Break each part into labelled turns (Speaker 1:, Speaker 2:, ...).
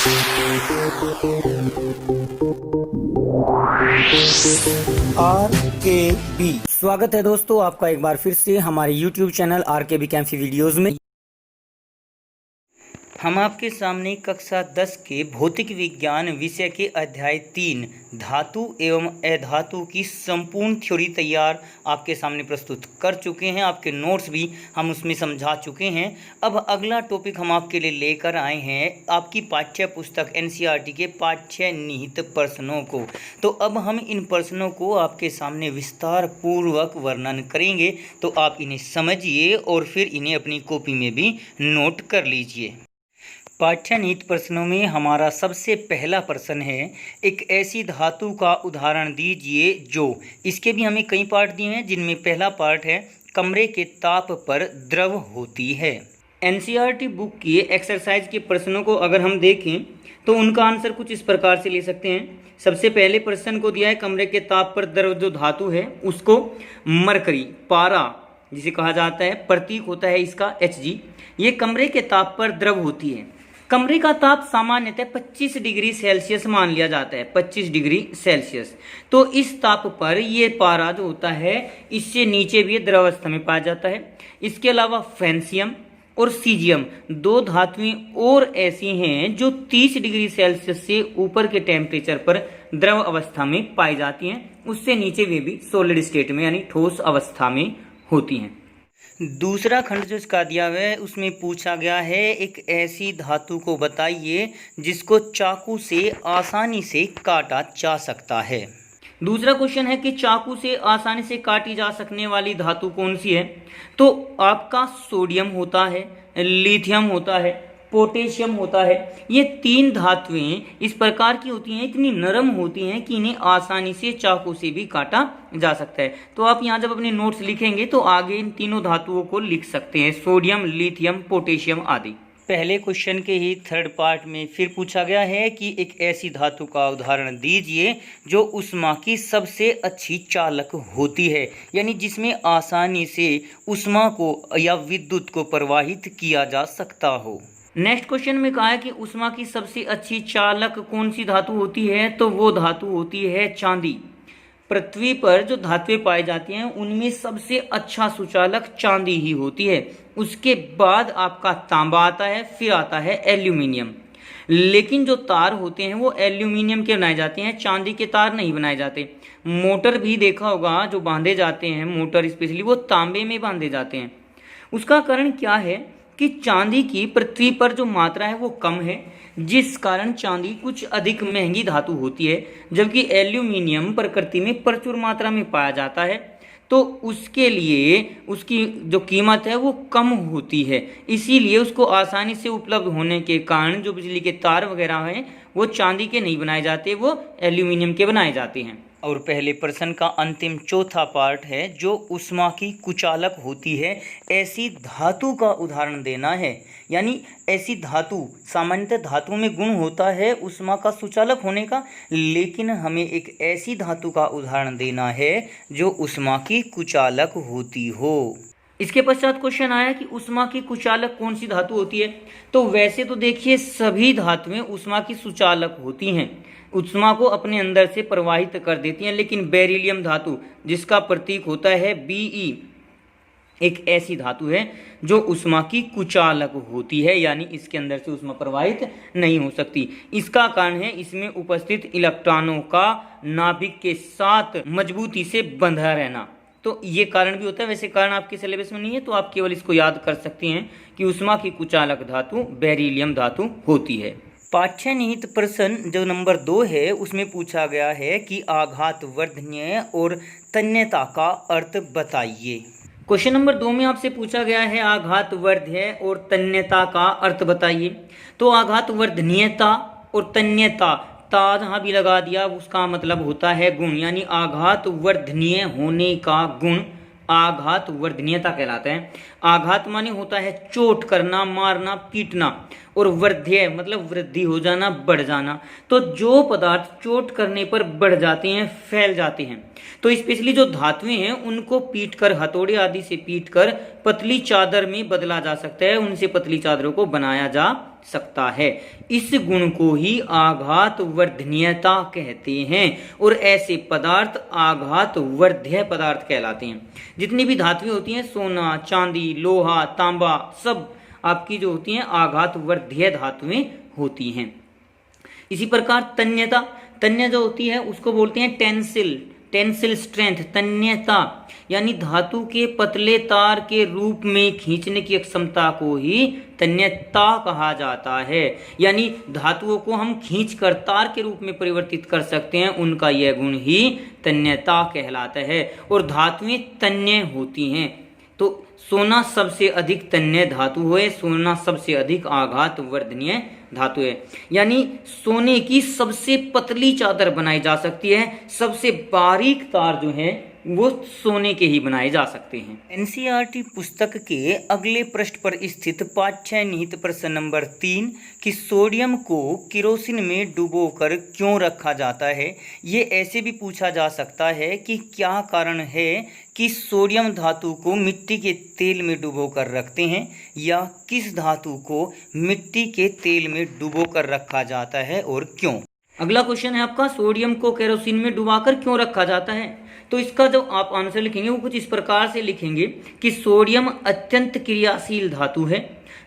Speaker 1: RKB स्वागत है दोस्तों आपका एक बार फिर से हमारे YouTube चैनल RKB कैंफी वीडियोस में। हम आपके सामने कक्षा 10 के भौतिक विज्ञान विषय के अध्याय 3 धातु एवं अधातु की संपूर्ण थ्योरी तैयार आपके सामने प्रस्तुत कर चुके हैं। आपके नोट्स भी हम उसमें समझा चुके हैं। अब अगला टॉपिक हम आपके लिए लेकर आए हैं आपकी पाठ्य पुस्तक NCERT के पाठ्य निहित प्रश्नों को। तो अब हम इन प्रश्नों को आपके सामने विस्तार पूर्वक वर्णन करेंगे, तो आप इन्हें समझिए और फिर इन्हें अपनी कॉपी में भी नोट कर लीजिए। पाठ्यनिहित प्रश्नों में हमारा सबसे पहला प्रश्न है, एक ऐसी धातु का उदाहरण दीजिए जो, इसके भी हमें कई पार्ट दिए हैं जिनमें पहला पार्ट है कमरे के ताप पर द्रव होती है। NCERT बुक की एक्सरसाइज के प्रश्नों को अगर हम देखें तो उनका आंसर कुछ इस प्रकार से ले सकते हैं। सबसे पहले प्रश्न को दिया है कमरे के ताप पर द्रव जो धातु है उसको मरकरी, पारा जिसे कहा जाता है, प्रतीक होता है इसका Hg, ये कमरे के ताप पर द्रव होती है। कमरे का ताप सामान्यतः 25 डिग्री सेल्सियस मान लिया जाता है, 25 डिग्री सेल्सियस। तो इस ताप पर ये पारा जो होता है इससे नीचे भी द्रवावस्था में पाया जाता है। इसके अलावा फ्रेंसियम और सीजियम दो धातुएं और ऐसी हैं जो 30 डिग्री सेल्सियस से ऊपर के टेम्परेचर पर द्रव अवस्था में पाई जाती हैं, उससे नीचे वे भी सॉलिड स्टेट में यानी ठोस अवस्था में होती हैं। दूसरा खंड जो इसका दिया हुआ है उसमें पूछा गया है एक ऐसी धातु को बताइए जिसको चाकू से आसानी से काटा जा सकता है। दूसरा क्वेश्चन है कि चाकू से आसानी से काटी जा सकने वाली धातु कौन सी है। तो आपका सोडियम होता है, लिथियम होता है, पोटेशियम होता है। ये तीन धातुएं इस प्रकार की होती हैं, इतनी नरम होती हैं कि इन्हें आसानी से चाकू से भी काटा जा सकता है। तो आप यहाँ जब अपने नोट्स लिखेंगे तो आगे इन तीनों धातुओं को लिख सकते हैं, सोडियम, लिथियम, पोटेशियम आदि। पहले क्वेश्चन के ही थर्ड पार्ट में फिर पूछा गया है कि एक ऐसी धातु का उदाहरण दीजिए जो ऊष्मा की सबसे अच्छी चालक होती है, यानी जिसमें आसानी से ऊष्मा को या विद्युत को प्रवाहित किया जा सकता हो। नेक्स्ट क्वेश्चन में कहा है कि ऊष्मा की सबसे अच्छी चालक कौन सी धातु होती है, तो वो धातु होती है चांदी। पृथ्वी पर जो धातुएं पाई जाती हैं उनमें सबसे अच्छा सुचालक चांदी ही होती है। उसके बाद आपका तांबा आता है, फिर आता है एल्यूमिनियम। लेकिन जो तार होते हैं वो एल्यूमिनियम के बनाए जाते हैं, चांदी के तार नहीं बनाए जाते। मोटर भी देखा होगा जो बांधे जाते हैं, मोटर स्पेशली वो तांबे में बांधे जाते हैं। उसका कारण क्या है कि चांदी की पृथ्वी पर जो मात्रा है वो कम है, जिस कारण चांदी कुछ अधिक महंगी धातु होती है, जबकि एल्यूमिनियम प्रकृति में प्रचुर मात्रा में पाया जाता है, तो उसके लिए उसकी जो कीमत है वो कम होती है। इसीलिए उसको आसानी से उपलब्ध होने के कारण जो बिजली के तार वगैरह हैं वो चांदी के नहीं बनाए जाते, वो एल्यूमिनियम के बनाए जाते हैं। और पहले प्रश्न का अंतिम चौथा पार्ट है जो ऊष्मा की कुचालक होती है, ऐसी धातु का उदाहरण देना है। यानी ऐसी धातु, सामान्यतः धातु में गुण होता है ऊष्मा का सुचालक होने का, लेकिन हमें एक ऐसी धातु का उदाहरण देना है जो ऊष्मा की कुचालक होती हो। इसके पश्चात क्वेश्चन आया कि ऊष्मा की कुचालक कौन सी धातु होती है। तो वैसे तो देखिए सभी धातुएं ऊष्मा की सुचालक होती हैं, ऊष्मा को अपने अंदर से प्रवाहित कर देती हैं, लेकिन बेरिलियम धातु जिसका प्रतीक होता है Be एक ऐसी धातु है जो ऊष्मा की कुचालक होती है, यानी इसके अंदर से ऊष्मा प्रवाहित नहीं हो सकती। इसका कारण है इसमें उपस्थित इलेक्ट्रॉनों का नाभिक के साथ मजबूती से बंधा रहना। तो ये कारण भी होता है, वैसे कारण आपके सिलेबस में नहीं है तो आप केवल इसको याद कर सकते हैं कि ऊष्मा की कुचालक धातु बेरिलियम धातु होती है। पाठ्य निहित प्रश्न जो नंबर 2 है उसमें पूछा गया है कि आघात वर्धनीय और तन्यता का अर्थ बताइए। क्वेश्चन नंबर 2 में आपसे पूछा गया है आघात वर्धनीय और तन्यता का अर्थ बताइए। तो आघात वर्धनीयता और तन्यता, ता जहाँ भी लगा दिया उसका मतलब होता है गुण, यानी आघात वर्धनीय होने का गुण आघात वर्धनीयता कहलाता है। आघात माने होता है चोट करना, मारना, पीटना, और वर्ध्यय मतलब वृद्धि हो जाना, बढ़ जाना। तो जो पदार्थ चोट करने पर बढ़ जाते हैं, फैल जाते हैं, तो स्पेशली जो धातुएं हैं उनको पीटकर, हथौड़े आदि से पीटकर पतली चादर में बदला जा सकता है, उनसे पतली चादरों को बनाया जा सकता है। इस गुण को ही आघात वर्धनीयता कहते हैं और ऐसे पदार्थ आघात वर्ध्य पदार्थ कहलाते हैं। जितनी भी धातुएं होती हैं, सोना, चांदी, लोहा, तांबा, सब आपकी जो होती हैं आघात वर्ध्य धातुएं होती हैं। इसी प्रकार तन्यता, तन्य जो होती है उसको बोलते हैं टेंसिल, टेंसिल स्ट्रेंथ, तन्यता यानी धातु के पतले तार के रूप में खींचने की क्षमता को ही तन्यता कहा जाता है। यानी धातुओं को हम खींचकर तार के रूप में परिवर्तित कर सकते हैं, उनका यह गुण ही तन्यता कहलाता है और धातुएं तन्य होती हैं। तो सोना सबसे अधिक तन्य धातु है, सोना सबसे अधिक आघात वर्धनीय धातु है। यानी सोने की सबसे पतली चादर बनाई जा सकती है, सबसे बारीक तार जो है वो सोने के ही बनाए जा सकते हैं। एनसीईआरटी पुस्तक के अगले पृष्ठ पर स्थित पाठ्य निहित प्रश्न नंबर 3 कि सोडियम को केरोसिन में डुबोकर क्यों रखा जाता है, ये ऐसे भी पूछा जा सकता है कि क्या कारण है कि सोडियम धातु को मिट्टी के तेल में डुबोकर रखते हैं या किस धातु को मिट्टी के तेल में डुबोकर रखा जाता है और क्यों। अगला क्वेश्चन है आपका, सोडियम को केरोसिन में डुबाकर क्यों रखा जाता है। तो इसका जो आप आंसर लिखेंगे वो कुछ इस प्रकार से लिखेंगे कि सोडियम अत्यंत क्रियाशील धातु है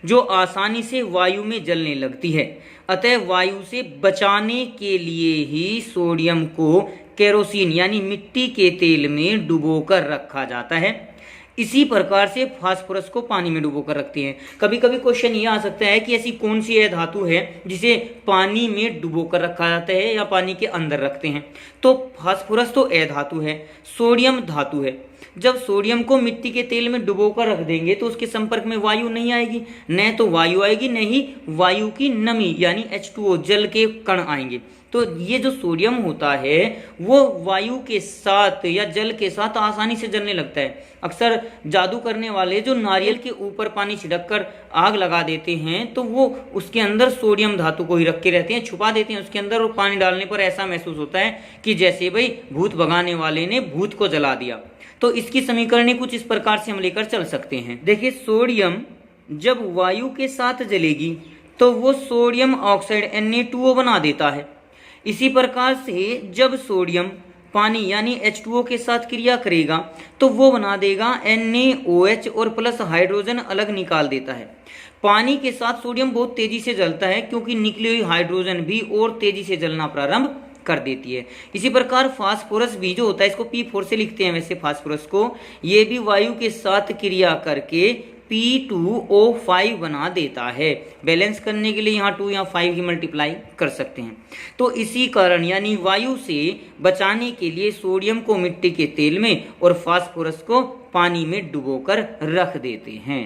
Speaker 1: जो आसानी से वायु में जलने लगती है, अतः वायु से बचाने के लिए ही सोडियम को केरोसिन यानी मिट्टी के तेल में डुबोकर रखा जाता है। इसी प्रकार से फास्फोरस को पानी में डुबोकर रखते हैं। कभी कभी क्वेश्चन ये आ सकता है कि ऐसी कौन सी है धातु है जिसे पानी में डुबोकर रखा जाता है या पानी के अंदर रखते हैं। तो फास्फोरस तो धातु है, सोडियम धातु है। जब सोडियम को मिट्टी के तेल में डुबोकर रख देंगे तो उसके संपर्क में वायु नहीं आएगी, न तो वायु आएगी न ही वायु की नमी यानी H2O जल के कण आएंगे। तो ये जो सोडियम होता है वो वायु के साथ या जल के साथ आसानी से जलने लगता है। अक्सर जादू करने वाले जो नारियल के ऊपर पानी छिड़ककर आग लगा देते हैं तो वो उसके अंदर सोडियम धातु को ही रख के रहते हैं, छुपा देते हैं उसके अंदर, और पानी डालने पर ऐसा महसूस होता है कि जैसे भाई भूत भगाने वाले ने भूत को जला दिया। तो इसकी समीकरण कुछ इस प्रकार से हम लेकर चल सकते हैं। देखिए, सोडियम जब वायु के साथ जलेगी तो वो सोडियम ऑक्साइड Na2O बना देता है। इसी प्रकार से जब सोडियम पानी यानी H2O के साथ क्रिया करेगा तो वो बना देगा NaOH और प्लस हाइड्रोजन अलग निकाल देता है। पानी के साथ सोडियम बहुत तेजी से जलता है क्योंकि निकली हुई हाइड्रोजन भी और तेजी से जलना प्रारंभ कर देती है। इसी प्रकार फास्फोरस भी जो होता है, इसको P4 से लिखते हैं वैसे फास्फोरस को, ये भी वायु के साथ क्रिया करके P2O5 बना देता है। बैलेंस करने के लिए यहाँ 2 या 5 की मल्टीप्लाई कर सकते हैं। तो इसी कारण यानी वायु से बचाने के लिए सोडियम को मिट्टी के तेल में और फास्फोरस को पानी में डुबोकर रख देते हैं।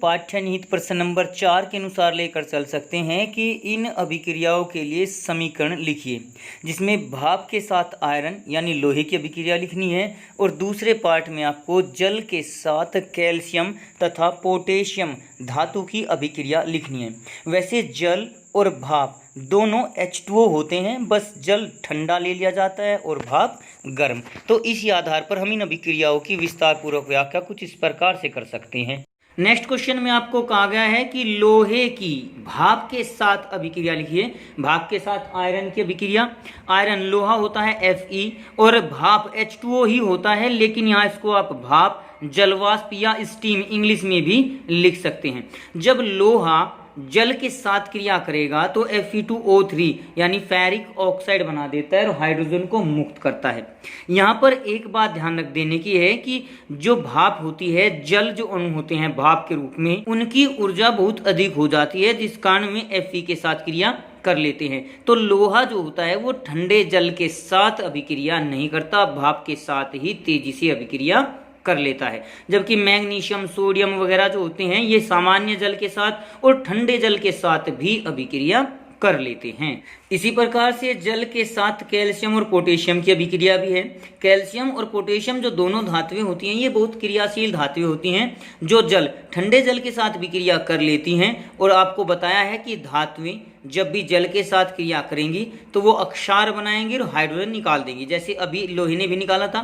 Speaker 1: पाठ्य निहित प्रश्न नंबर 4 के अनुसार लेकर चल सकते हैं कि इन अभिक्रियाओं के लिए समीकरण लिखिए, जिसमें भाप के साथ आयरन यानी लोहे की अभिक्रिया लिखनी है और दूसरे पार्ट में आपको जल के साथ कैल्शियम तथा पोटेशियम धातु की अभिक्रिया लिखनी है। वैसे जल और भाप दोनों H2O होते हैं, बस जल ठंडा ले लिया जाता है और भाप गर्म। तो इसी आधार पर हम इन अभिक्रियाओं की विस्तार पूर्वक व्याख्या कुछ इस प्रकार से कर सकते हैं। नेक्स्ट क्वेश्चन में आपको कहा गया है कि लोहे की भाप के साथ अभिक्रिया लिखिए। भाप के साथ आयरन की अभिक्रिया, आयरन लोहा होता है Fe और भाप H2O ही होता है, लेकिन यहाँ इसको आप भाप, जलवाष्प या स्टीम इंग्लिश में भी लिख सकते हैं। जब लोहा जल के साथ क्रिया करेगा तो Fe2O3 यानी फेरिक ऑक्साइड बना देता है और हाइड्रोजन को मुक्त करता है। यहाँ पर एक बात ध्यान रख देने की है कि जो भाप होती है, जल जो अणु होते हैं भाप के रूप में, उनकी ऊर्जा बहुत अधिक हो जाती है, जिस कारण में Fe के साथ क्रिया कर लेते हैं। तो लोहा जो होता है वो ठंडे जल के साथ अभिक्रिया नहीं करता, भाप के साथ ही तेजी से अभिक्रिया कर लेता है। जबकि मैग्नीशियम, सोडियम वगैरह जो होते हैं ये सामान्य जल के साथ और ठंडे जल के साथ भी अभिक्रिया कर लेते हैं। इसी प्रकार से जल के साथ कैल्शियम और पोटेशियम की अभिक्रिया भी है। कैल्शियम और पोटेशियम जो दोनों धातुएं होती हैं ये बहुत क्रियाशील धातुएं होती हैं जो जल ठंडे जल के साथ अभिक्रिया कर लेती हैं। और आपको बताया है कि धातुएं जब भी जल के साथ क्रिया करेंगी तो वो अक्षार बनाएंगे और हाइड्रोजन निकाल देंगी। जैसे अभी लोहे ने भी निकाला था,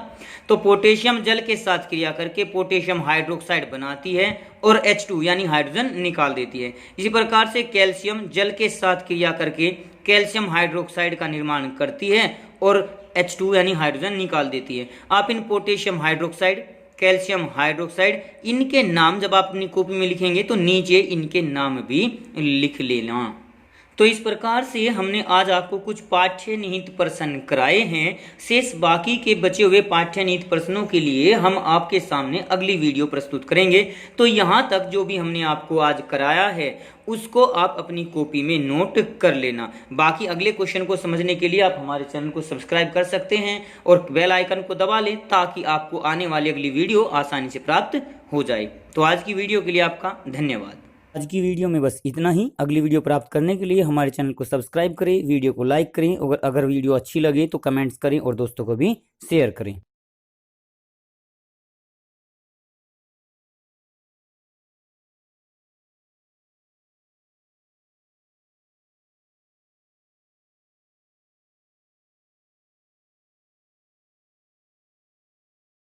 Speaker 1: तो पोटेशियम जल के साथ क्रिया करके पोटेशियम हाइड्रोक्साइड बनाती है और H2 यानी हाइड्रोजन निकाल देती है। इसी प्रकार से कैल्शियम जल के साथ क्रिया करके कैल्शियम हाइड्रोक्साइड का निर्माण करती है और H2 यानी हाइड्रोजन निकाल देती है। आप इन पोटेशियम हाइड्रोक्साइड, कैल्शियम हाइड्रोक्साइड, इनके नाम जब आप अपनी कॉपी में लिखेंगे तो नीचे इनके नाम भी लिख लेना। तो इस प्रकार से हमने आज आपको कुछ पाठ्य निहित प्रश्न कराए हैं। शेष बाकी के बचे हुए पाठ्य निहित प्रश्नों के लिए हम आपके सामने अगली वीडियो प्रस्तुत करेंगे। तो यहाँ तक जो भी हमने आपको आज कराया है उसको आप अपनी कॉपी में नोट कर लेना। बाकी अगले क्वेश्चन को समझने के लिए आप हमारे चैनल को सब्सक्राइब कर सकते हैं और बेल आइकन को दबा लें ताकि आपको आने वाली अगली वीडियो आसानी से प्राप्त हो जाए। तो आज की वीडियो के लिए आपका धन्यवाद। आज की वीडियो में बस इतना ही। अगली वीडियो प्राप्त करने के लिए हमारे चैनल को सब्सक्राइब करें, वीडियो को लाइक करें और अगर वीडियो अच्छी लगे तो कमेंट्स करें और दोस्तों को भी शेयर करें।